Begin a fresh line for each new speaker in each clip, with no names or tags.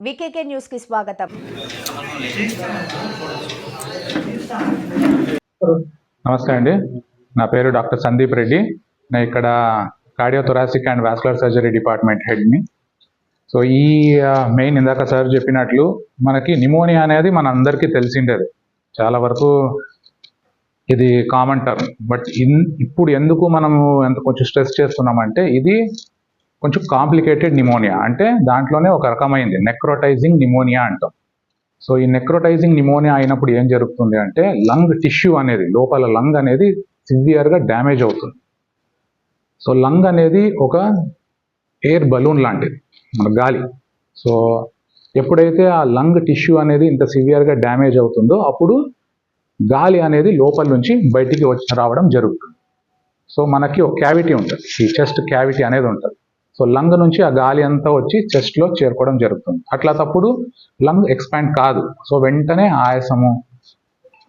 వికేకే news కి స్వాగతం.
నమస్తే అండి, నా పేరు డాక్టర్ సందీప్ రెడ్డి. నేను ఇక్కడ cardiothoracic and vascular surgery department హెడ్ని. సో ఈ మెయిన్ ఇందాక సార్ చెప్పినట్లు మనకి నిమోనియా అనేది మన అందరికీ తెలిసిండేది, చాలా వరకు ఇది కామన్ టర్మ్. బట్ ఇప్పుడు ఎందుకు మనము కొంచెం స్ట్రెస్ చేస్తున్నామంటే ఇది కొంచెం కాంప్లికేటెడ్ నిమోనియా, అంటే దాంట్లోనే ఒక రకమైంది నెక్రోటైజింగ్ నిమోనియా అంటాం. సో ఈ నెక్రోటైజింగ్ నిమోనియా అయినప్పుడు ఏం జరుగుతుంది అంటే లంగ్ టిష్యూ అనేది, లోపల లంగ్ అనేది సివియర్గా డ్యామేజ్ అవుతుంది. సో లంగ్ అనేది ఒక ఎయిర్ బలూన్ లాంటిది, మన గాలి. సో ఎప్పుడైతే ఆ లంగ్ టిష్యూ అనేది ఇంత సివియర్గా డ్యామేజ్ అవుతుందో అప్పుడు గాలి అనేది లోపల నుంచి బయటికి రావడం జరుగుతుంది. సో మనకి ఒక క్యావిటీ ఉంటుంది, ఈ చెస్ట్ క్యావిటీ అనేది ఉంటుంది. సో లంగ్ నుంచి ఆ గాలి అంతా వచ్చి చెస్ట్లో చేరుకోవడం జరుగుతుంది. అట్లా తప్పుడు లంగ్ ఎక్స్పాండ్ కాదు. సో వెంటనే ఆయాసము,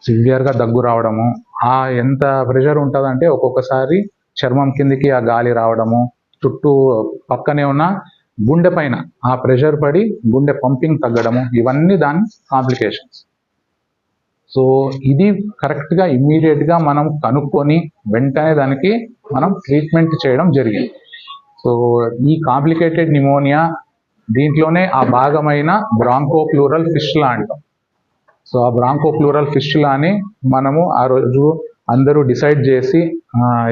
సివియర్గా దగ్గు రావడము, ఆ ఎంత ప్రెషర్ ఉంటుందంటే ఒక్కొక్కసారి చర్మం కిందికి ఆ గాలి రావడము, చుట్టూ పక్కనే ఉన్న గుండె పైన ఆ ప్రెషర్ పడి గుండె పంపింగ్ తగ్గడము, ఇవన్నీ దాని కాంప్లికేషన్స్. సో ఇది కరెక్ట్గా ఇమ్మీడియట్గా మనం కనుక్కొని వెంటనే దానికి మనం ట్రీట్మెంట్ చేయడం జరిగింది. సో ఈ కాంప్లికేటెడ్ నిమోనియా దీంట్లోనే ఆ భాగమైన బ్రాంకోప్లూరల్ ఫిస్టులా అంటాం. సో ఆ బ్రాంకోప్లూరల్ ఫిస్టులాని మనము ఆ రోజు అందరూ డిసైడ్ చేసి,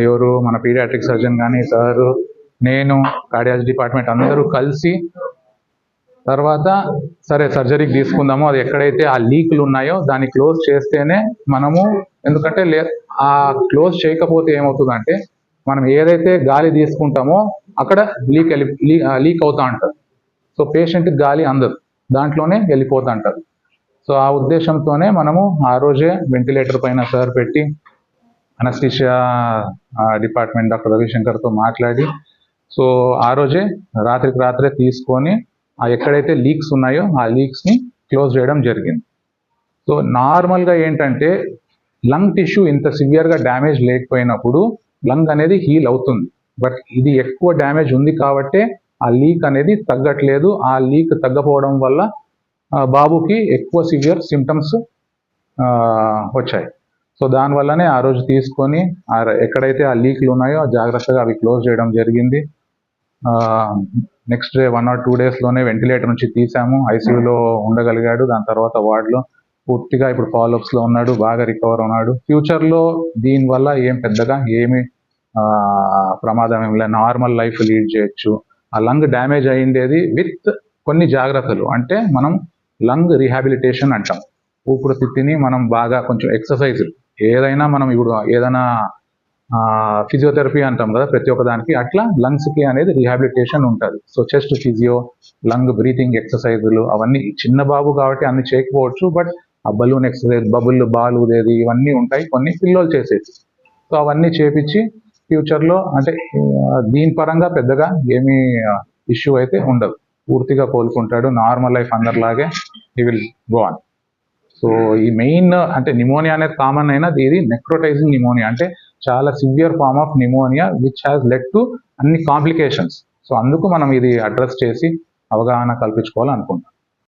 ఎవరు మన పీడియాట్రిక్ సర్జన్ కానీ సారు, నేను, కార్డియాలజీ డిపార్ట్మెంట్ అందరూ కలిసి తర్వాత సరే సర్జరీకి తీసుకుందాము, అది ఎక్కడైతే ఆ లీక్లు ఉన్నాయో దాన్ని క్లోజ్ చేస్తేనే మనము, ఎందుకంటే ఆ క్లోజ్ చేయకపోతే ఏమవుతుందంటే మనం ఏదైతే గాలి తీసుకుంటామో అక్కడ లీక్ అవుతా ఉంటుంది. సో పేషెంట్కి గాలి అందదు, దాంట్లోనే వెళ్ళిపోతూ ఉంటుంది. సో ఆ ఉద్దేశంతోనే మనము ఆ రోజే వెంటిలేటర్ పైన సార్ పెట్టి అనస్థీషియా డిపార్ట్మెంట్ డాక్టర్ రవిశంకర్తో మాట్లాడి, సో ఆ రోజే రాత్రికి రాత్రే తీసుకొని ఎక్కడైతే లీక్స్ ఉన్నాయో ఆ లీక్స్ని క్లోజ్ చేయడం జరిగింది. సో నార్మల్గా ఏంటంటే లంగ్ టిష్యూ ఇంత సివియర్గా డ్యామేజ్ లేకపోయినప్పుడు లంగ్ అనేది హీల్ అవుతుంది. బట్ ఇది ఎక్కువ డ్యామేజ్ ఉంది కాబట్టే ఆ లీక్ అనేది తగ్గట్లేదు. ఆ లీక్ తగ్గపోవడం వల్ల బాబుకి ఎక్కువ సివియర్ సిమ్టమ్స్ వచ్చాయి. సో దానివల్లనే ఆ రోజు తీసుకొని ఎక్కడైతే ఆ లీక్లు ఉన్నాయో జాగ్రత్తగా అవి క్లోజ్ చేయడం జరిగింది. నెక్స్ట్ డే 1 or 2 daysలోనే వెంటిలేటర్ నుంచి తీసాము, ఐసీయూలో ఉండగలిగాడు. దాని తర్వాత వార్డులో పూర్తిగా ఇప్పుడు ఫాలోఅప్స్లో ఉన్నాడు, బాగా రికవర్ ఉన్నాడు. ఫ్యూచర్లో దీనివల్ల ఏం పెద్దగా ఏమి ప్రమాదం ఏం లేదు, నార్మల్ లైఫ్ లీడ్ చేయొచ్చు. ఆ లంగ్ డ్యామేజ్ అయ్యిండేది విత్ కొన్ని జాగ్రత్తలు, అంటే మనం లంగ్ రీహాబిలిటేషన్ అంటాం. ఊపిరితిత్తుని మనం బాగా కొంచెం ఎక్సర్సైజ్, ఏదైనా మనం ఇప్పుడు ఏదైనా ఫిజియోథెరపీ అంటాం కదా ప్రతి ఒక్క దానికి, అట్లా లంగ్స్కి అనేది రీహాబిలిటేషన్ ఉంటుంది. So chest physio, lung breathing ఎక్సర్సైజులు అవన్నీ, చిన్న బాబు కాబట్టి అన్ని చేయకపోవచ్చు, బట్ ఆ బలూన్ ఎక్సర్సైజ్, బాల్ ఊదేది, ఇవన్నీ ఉంటాయి, కొన్ని పిల్లలు చేసేది. సో అవన్నీ చేపించి ఫ్యూచర్లో అంటే దీని పరంగా పెద్దగా ఏమీ ఇష్యూ అయితే ఉండదు, పూర్తిగా కోలుకుంటాడు. నార్మల్ లైఫ్ అందరిలాగే he will go on. So ఈ మెయిన్ అంటే నిమోనియా అనేది కామన్ అయినా ఇది నెక్రోటైజింగ్ నిమోనియా, అంటే చాలా severe form of pneumonia which has led to అన్ని కాంప్లికేషన్స్. సో అందుకు మనం ఇది అడ్రస్ చేసి అవగాహన కల్పించుకోవాలనుకుంటున్నాం.